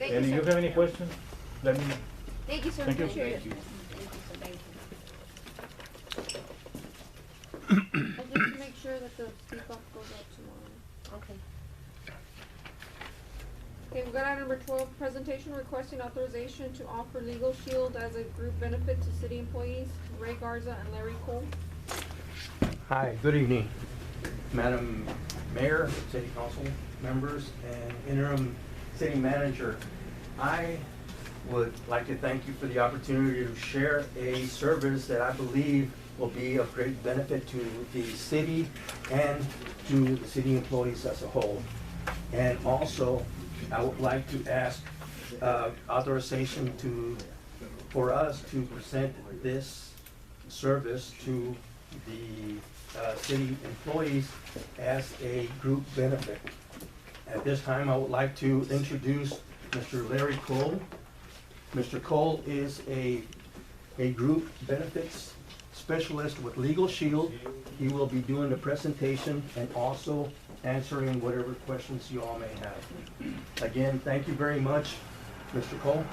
Thank you, And if sir. you have any questions, let me know. Thank you, sir. Thank you. Appreciate it. Thank you. Thank you. And just to make sure that the speed bump goes up tomorrow. Okay. Okay, we've got item number 12, presentation requesting authorization to offer LegalShield as a group benefit to city employees, Ray Garza and Larry Cole. Hi, good evening, Madam Mayor, City Council members, and interim city manager. I would like to thank you for the opportunity to share a service that I believe will be of great benefit to the city and to the city employees as a whole. And also, I would like to ask authorization for us to present this service to the city employees as a group benefit. At this time, I would like to introduce Mr. Larry Cole. Mr. Cole is a group benefits specialist with LegalShield. He will be doing the presentation and also answering whatever questions you all may have. Again, thank you very much, Mr. Cole.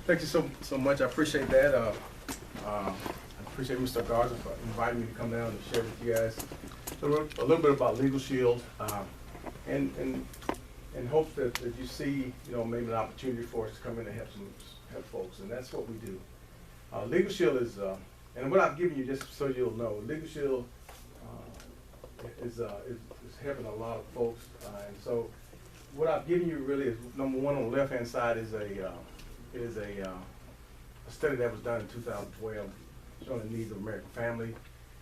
Thank you so much. I appreciate that. I appreciate Mr. Garza for inviting me to come down and share with you guys a little bit about LegalShield, and hope that you see, maybe an opportunity for us to come in and help folks, and that's what we do. LegalShield is, and what I've given you, just so you'll know, LegalShield is helping a lot of folks, and so what I've given you really is, number one, on the left-hand side is a study that was done in 2012 showing the needs of American family,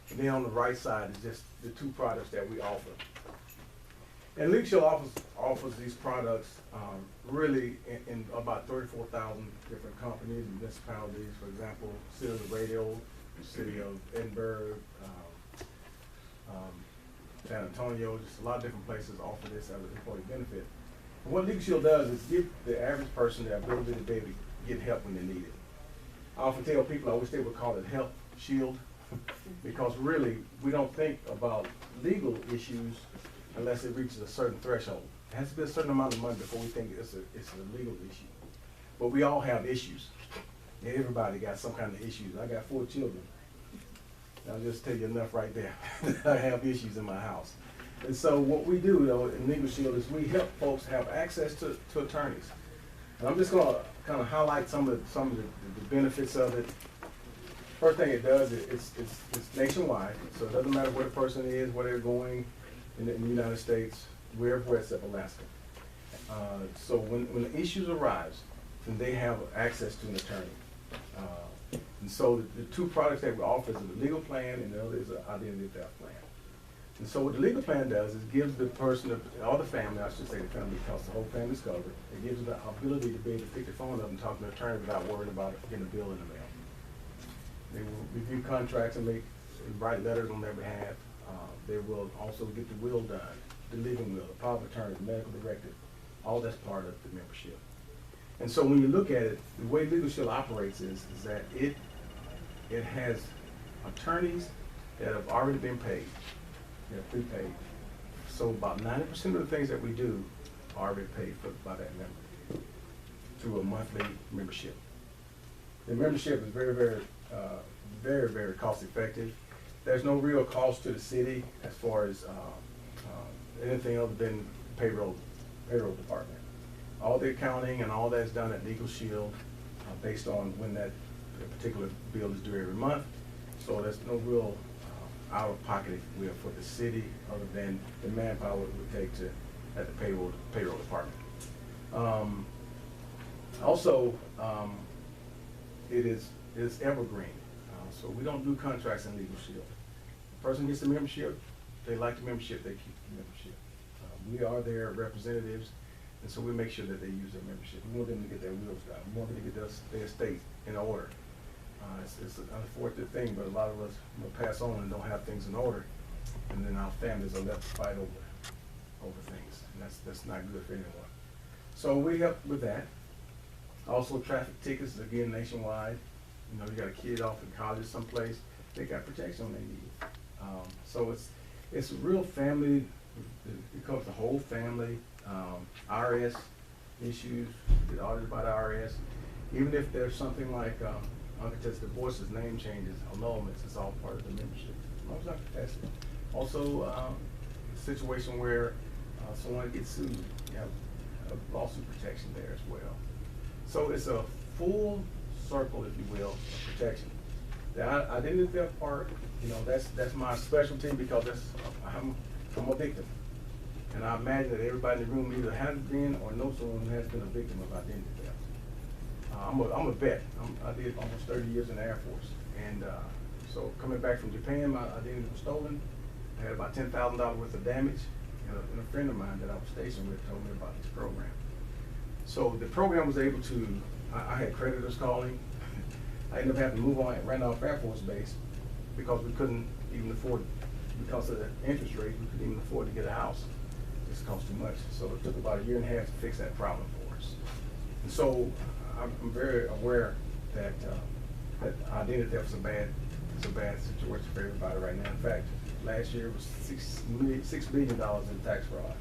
and then on the right side is just the two products that we offer. And LegalShield offers these products really in about 34,000 different companies and municipalities. For example, City of Radio, the City of Edinburgh, San Antonio, just a lot of different places offer this as an employee benefit. And what LegalShield does is give the average person the ability to be able to get help when they need it. I often tell people, I wish they would call it Health Shield, because really, we don't think about legal issues unless it reaches a certain threshold. It has to be a certain amount of money before we think it's a legal issue. But we all have issues. Everybody got some kind of issues. I got 4 children. I'll just tell you enough right there. I have issues in my house. And so what we do, though, in LegalShield is we help folks have access to attorneys. And I'm just going to kind of highlight some of the benefits of it. First thing it does, it's nationwide, so it doesn't matter where the person is, where they're going in the United States, wherever except Alaska. So when the issues arise, then they have access to an attorney. And so the two products that we offer is a legal plan, and the other is an identity theft plan. And so what the legal plan does is gives the person, or the family, I should say the family, because the whole family's covered, it gives them the ability to be able to pick the phone up and talk to an attorney without worrying about getting a bill in the mail. They will review contracts and write letters on their behalf. They will also get the will done, the living will, the power of attorney, the medical directive. All that's part of the membership. And so when you look at it, the way LegalShield operates is that it has attorneys that have already been paid. They're prepaid. So about 90% of the things that we do are already paid for by that member through a monthly membership. The membership is very, very cost effective. There's no real cost to the city as far as anything other than payroll department. All the accounting and all that's done at LegalShield based on when that particular bill is due every month. So there's no real out of pocket, if you will, for the city other than the manpower it would take at the payroll department. Also, it is evergreen. So we don't do contracts in LegalShield. The person gets the membership, they like the membership, they keep the membership. We are their representatives, and so we make sure that they use their membership. We want them to get their wills done. We want them to get their estate in order. It's an unfortunate thing, but a lot of us pass on and don't have things in order, and then our families are left to fight over things, and that's not good for anyone. So we help with that. Also, traffic tickets, again, nationwide. You got a kid off in college someplace, they got protection they need. So it's a real family It covers the whole family, IRS issues, get audited by the IRS. Even if there's something like uncontested divorces, name changes, annulments, it's all part of the membership, as long as not contested. Also, a situation where someone gets sued, you have a lawsuit protection there as well. So it's a full circle, if you will, of protection. The identity theft part, you know, that's my specialty because I'm a victim. And I imagine that everybody in the room either has been or knows someone who has been a victim of identity theft. I'm a vet. I did almost 30 years in the Air Force. And so coming back from Japan, my identity was stolen. I had about $10,000 worth of damage. And a friend of mine that I was stationed with told me about this program. So the program was able to, I had creditors calling. I ended up having to move on at Randolph Air Force Base because we couldn't even afford, because of the interest rate, we couldn't even afford to get a house. It just cost too much. So it took about 1.5 years to fix that problem for us. And so I'm very aware that that identity theft is a bad situation for everybody right now. In fact, last year was $6 billion in tax fraud.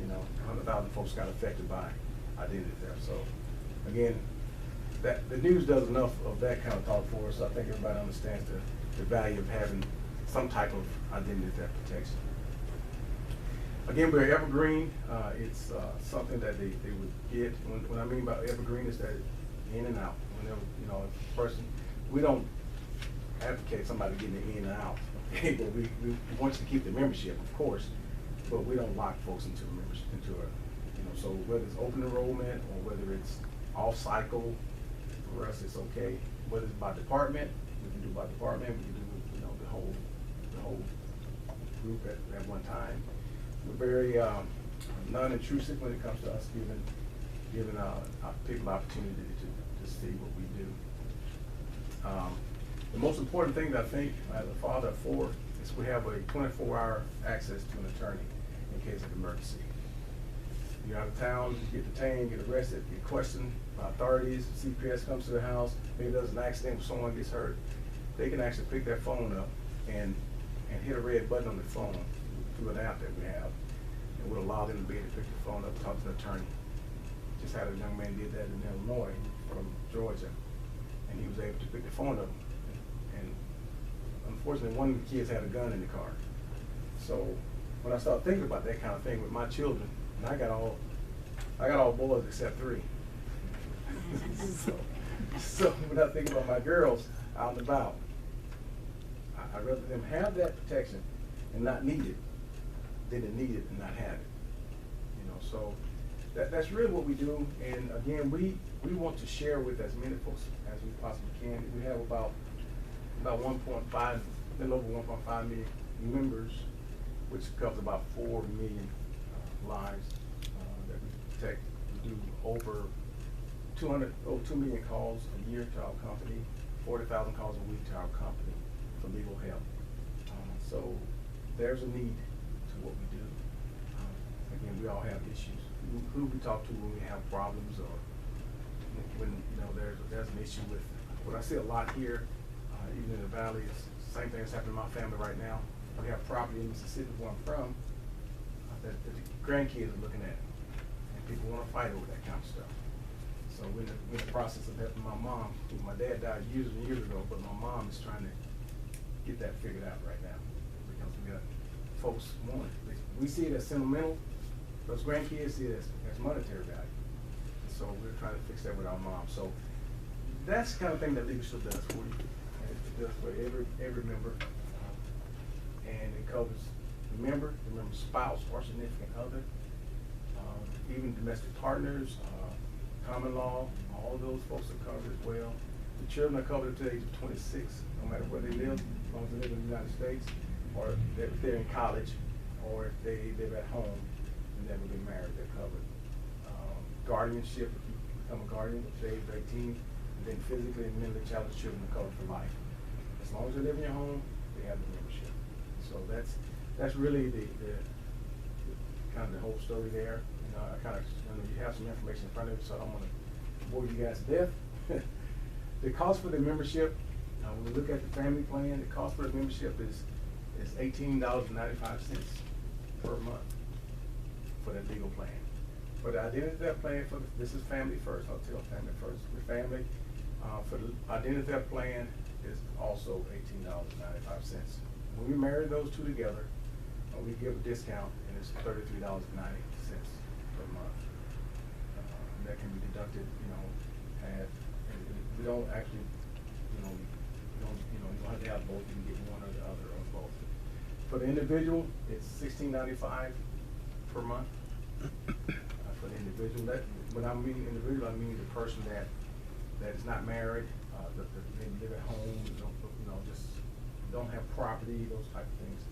You know, 100,000 folks got affected by identity theft. So again, the news does enough of that kind of talk for us. I think everybody understands the value of having some type of identity theft protection. Again, we're evergreen. It's something that they would get. When I mean by evergreen is that in and out. Whenever, you know, a person, we don't advocate somebody getting it in and out. Okay, but we want you to keep the membership, of course, but we don't lock folks into a membership, so whether it's open enrollment or whether it's off cycle, for us it's okay. Whether it's by department, we can do by department, we can do, the whole group at one time. We're very non-intrusive when it comes to us giving people opportunity to see what we do. The most important thing that I think as a father of 4 is we have a 24-hour access to an attorney in case of emergency. You're out of town, you get detained, get arrested, get questioned by authorities, CPS comes to the house, maybe there's an accident where someone gets hurt, they can actually pick their phone up and hit a red button on the phone through an app that we have, and would allow them to be able to pick the phone up and talk to an attorney. Just had a young man did that in Illinois from Georgia, and he was able to pick the phone up. And unfortunately, one of the kids had a gun in the car. So when I started thinking about that kind of thing with my children, and I got all boys except 3. so when I think about my girls out and about, I'd rather them have that protection and not need it than to need it and not have it. So that's really what we do. And again, we want to share with as many folks as we possibly can. We have about 1.5, a little over 1.5 million members, which covers about 4 million lives that we protect. We do over 2 million calls a year to our company, 40,000 calls a week to our company for legal help. So there's a need to what we do. Again, we all have issues. Who we talk to when we have problems, or when there's an issue with what I see a lot here, even in the valley, is the same thing that's happening in my family right now. We have property in Mississippi where I'm from that the grandkids are looking at, and people want to fight over that kind of stuff. So we're in the process of helping my mom. My dad died years and years ago, but my mom is trying to get that figured out right now, because we got folks want it. We see it as sentimental. Those grandkids see it as monetary value. And so we're trying to fix that with our mom. So that's the kind of thing that LegalShield does for you. And it does for every member. And it covers the member's spouse or significant other, even domestic partners, common law, all of those folks are covered as well. The children are covered until the age of 26, no matter where they live, as long as they live in the United States, or if they're in college, or if they live at home and never been married, they're covered. Guardianship, if you become a guardian at the age of 18, and then physically and mentally challenged children are covered for life. As long as they live in your home, they have the membership. So that's really the kind of the whole story there. You have some information in front of you, so I don't want to bore you guys to death. The cost for the membership, when we look at the family plan, the cost for the membership is $18.95 per month for that legal plan. For the identity theft plan, this is family first, I'll tell family first, the family, for the identity theft plan is also $18.95. When we marry those two together, we give a discount, and it's $33.90 per month. That can be deducted, and we don't actually, you don't have to have both, you can get one or the other or both. For the individual, it's $16.95 per month. For the individual, when I mean individual, I mean the person that is not married, that they live at home, just don't have property, those type of things.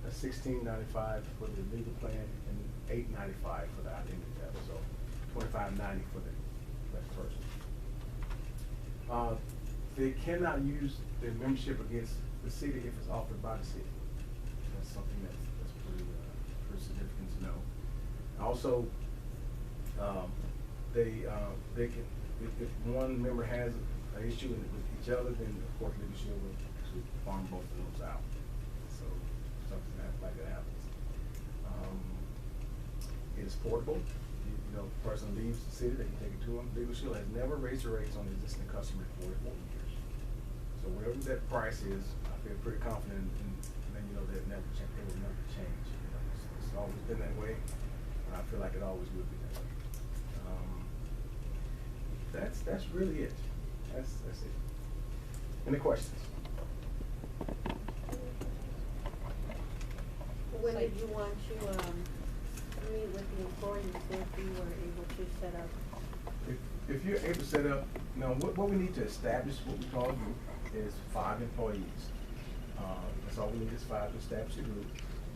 That's $16.95 for the legal plan and $8.95 for the identity theft. So $25.90 for the next person. They cannot use their membership against the city if it's offered by the city. That's something that's pretty significant to know. Also, they can, if one member has an issue with each other, then of course LegalShield will actually farm both of those out. So something like that happens. It is portable. The person leaves the city, they can take it to them. LegalShield has never raised the rates on existing customers for 44 years. So whatever that price is, I feel pretty confident in letting you know that it will never change. It's always been that way, and I feel like it always will be that way. That's really it. That's it. Any questions? When did you want to meet with the employees if you were able to set up? If you're able to set up, what we need to establish, what we call a group, is 5 employees. That's all we need is 5 to establish a group,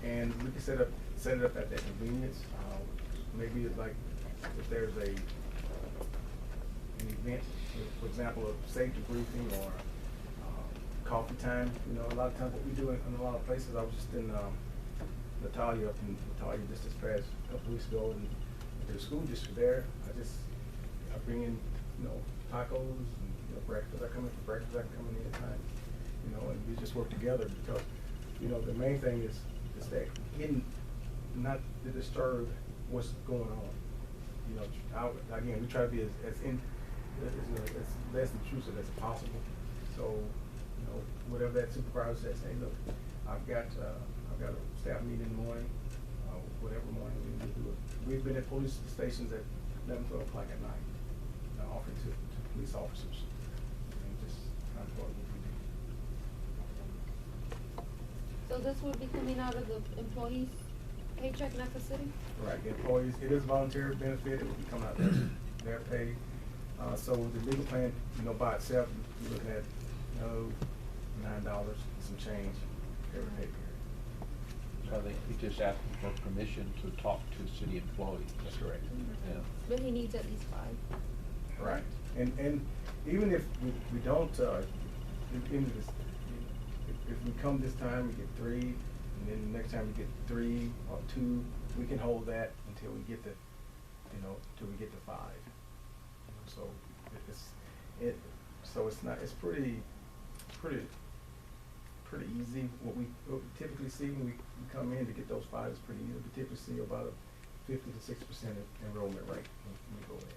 and we can set it up at their convenience. Maybe it's like if there's an event, for example, a safety briefing or coffee time. A lot of times what we do in a lot of places. I was just in Natalia just this past couple weeks ago, and the school district there. I bring in tacos and breakfast. I come in for breakfast. I can come in anytime. And we just work together because the main thing is that not to disturb what's going on. Again, we try to be as less intrusive as possible. So whatever that supervisor says, hey, look, I've got a staff meeting in the morning, whatever morning we need to do it. We've been at police stations at 11, 12 o'clock at night, offering to police officers, and just kind of what we do. So this would be coming out of the employee's paycheck, not the city? Right, the employees, it is voluntary benefit, it will be coming out of their pay. So the legal plan, by itself, you're looking at, $9 and some change every pay period. So I think he just asking for permission to talk to city employees. That's correct. Yeah. But he needs at least 5. Right, and even if we don't, if we come this time, we get 3, and then the next time we get 3 or 2, we can hold that until we get to, till we get to 5. So it's pretty easy. What we typically see when we come in to get those 5 is pretty easy. We typically see about a 50 to 60% enrollment rate when we go in.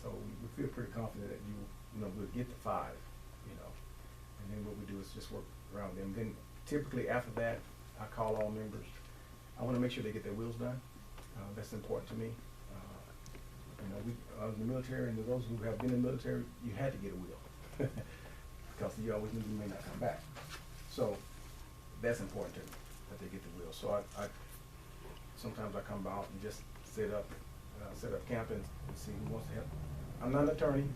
So we feel pretty confident that we'll get to 5, and then what we do is just work around them. Then typically after that, I call all members. I want to make sure they get their wills done. That's important to me. We in the military, and those who have been in the military, you had to get a will because you always knew you may not come back. So that's important to me, that they get the will. So I sometimes I come out and just set up camp and see who wants to help. I'm not an attorney,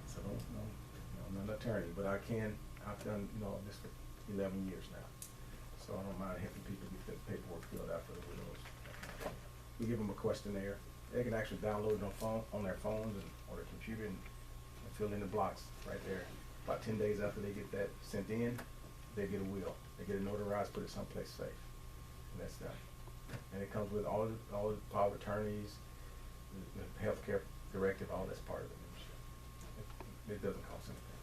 so I'm not an attorney, but I've done this for 11 years now. So I don't mind helping people get the paperwork filled out for the wills. We give them a questionnaire. They can actually download it on their phones or their computer and fill in the blocks right there. About 10 days after they get that sent in, they get a will. They get it notarized, put it someplace safe, and that's done. And it comes with all the power of attorneys, the healthcare directive, all that's part of the membership. It doesn't cost anything.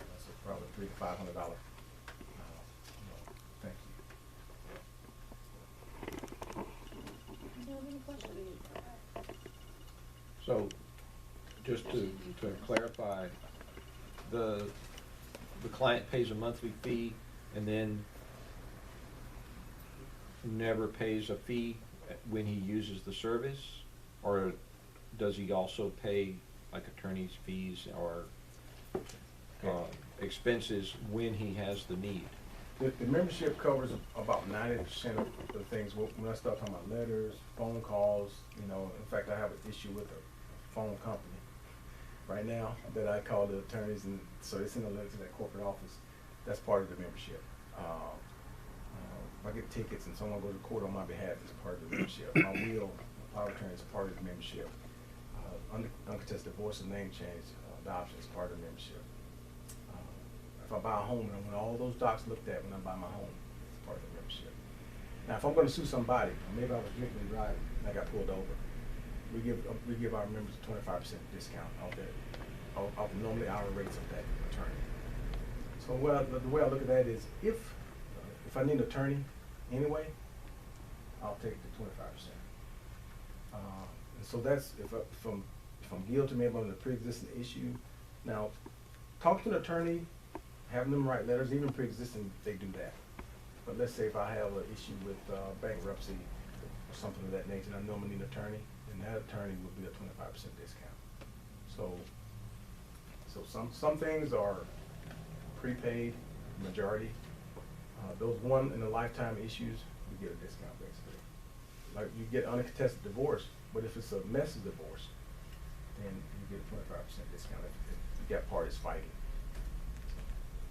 That's probably $300 to $500. Thank you. So, just to clarify, the client pays a monthly fee and then never pays a fee when he uses the service? Or does he also pay like attorney's fees or expenses when he has the need? The membership covers about 90% of the things. When I start talking about letters, phone calls, you know, in fact, I have an issue with a phone company right now that I call the attorneys, and so they send a letter to that corporate office. That's part of the membership. If I get tickets and someone goes to court on my behalf, it's part of the membership. My will, power of attorney is part of the membership. Uncontested divorce and name change, adoption is part of the membership. If I buy a home, and I want all those docs looked at when I buy my home, it's part of the membership. Now, if I'm going to sue somebody, or maybe I was drinking and driving and I got pulled over, we give our members a 25% discount off the normally hourly rates of that attorney. So the way I look at that is, if I need an attorney anyway, I'll take the 25%. And so that's if I'm guilty, maybe I'm in a pre-existing issue. Now, talk to an attorney, having them write letters, even pre-existing, they do that. But let's say if I have an issue with bankruptcy or something of that nature, and I know I'm gonna need an attorney, then that attorney will be a 25% discount. So some things are prepaid, majority. Those one in a lifetime issues, you get a discount basically. Like you get uncontested divorce, but if it's a messy divorce, then you get a 25% discount if you got parties fighting.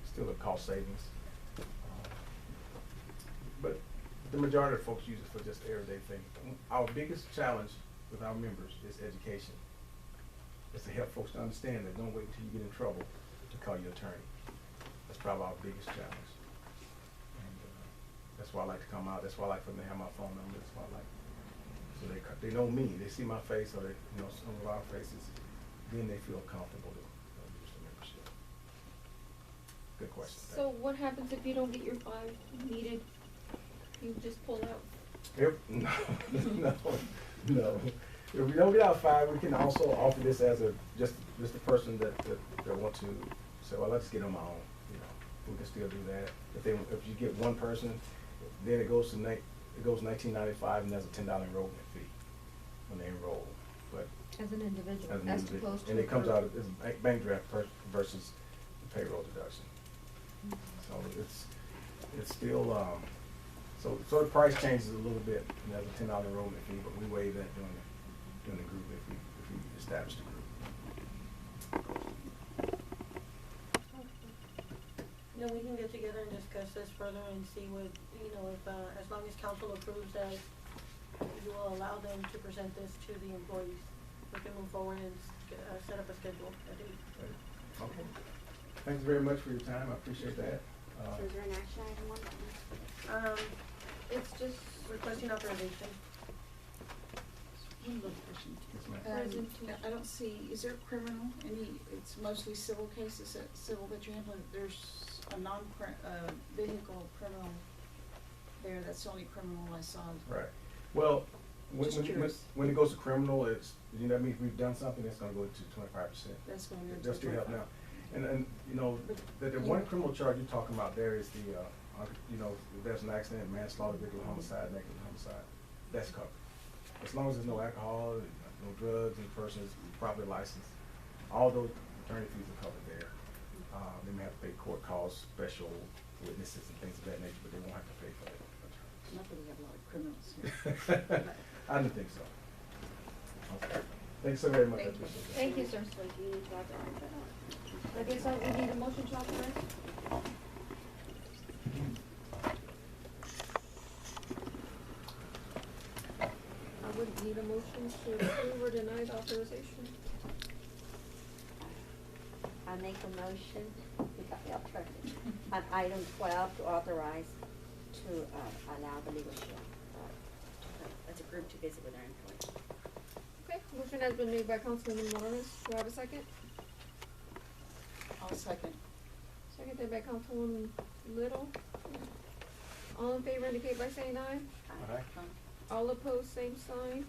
Still a cost savings. But the majority of folks use it for just everyday things. Our biggest challenge with our members is education. It's to help folks to understand that don't wait until you get in trouble to call your attorney. That's probably our biggest challenge. And that's why I like to come out. That's why I like for them to have my phone number. That's why I like, so they know me. They see my face, or they, you know, some of our faces. Then they feel comfortable to use the membership. Good question. So what happens if you don't get your 5 needed? You just pull out? No. If we don't get our 5, we can also offer this as just a person that want to say, well, let's get on my own. You know, we can still do that. If you get one person, then it goes $19.95, and there's a $10 enrollment fee when they enroll. But As an individual, as an as individual. opposed to. And it comes out as a bank draft versus the payroll deduction. So it's still so the price changes a little bit, and there's a $10 enrollment fee, but we waive that during the group if we establish the group. You know, we can get together and discuss this further and see what, you know, if, as long as council approves that you will allow them to present this to the employees, we can move forward and set up a schedule, a date. Okay. Thanks very much for your time. I appreciate that. So is there an action item on that one? It's just requesting authorization. One little question. Yes, ma'am. I don't see, is there criminal, it's mostly civil cases, civil that you're handling? There's a vehicle criminal there, that's the only criminal I saw. Right. Well, Just curious. when it goes to criminal, that means we've done something that's going to go to 25%. That's going into Just to help 25. now. And you know, the one criminal charge you're talking about there is the, you know, if there's an accident, manslaughter, vehicular homicide, naked homicide, that's covered. As long as there's no alcohol, no drugs, and the person is properly licensed, all those attorney fees are covered there. They may have to pay court costs, special witnesses, and things of that nature, but they won't have to pay for that. Not that we have a lot of criminals here. I didn't think so. Okay. Thanks so very much. I Thank you. appreciate that. Thank you, sir. So do you need to authorize that? I guess I need a motion to authorize. I would need a motion to approve or deny the authorization. I make a motion, we got the alternative, on item 12 to authorize to allow the LegalShield as a group to visit with our employees. Okay, motion has been made by Councilwoman Morales. Do I have a second? I'll second. Seconded by Councilwoman Little. All in favor indicate by saying aye. Aye. All opposed, same sign.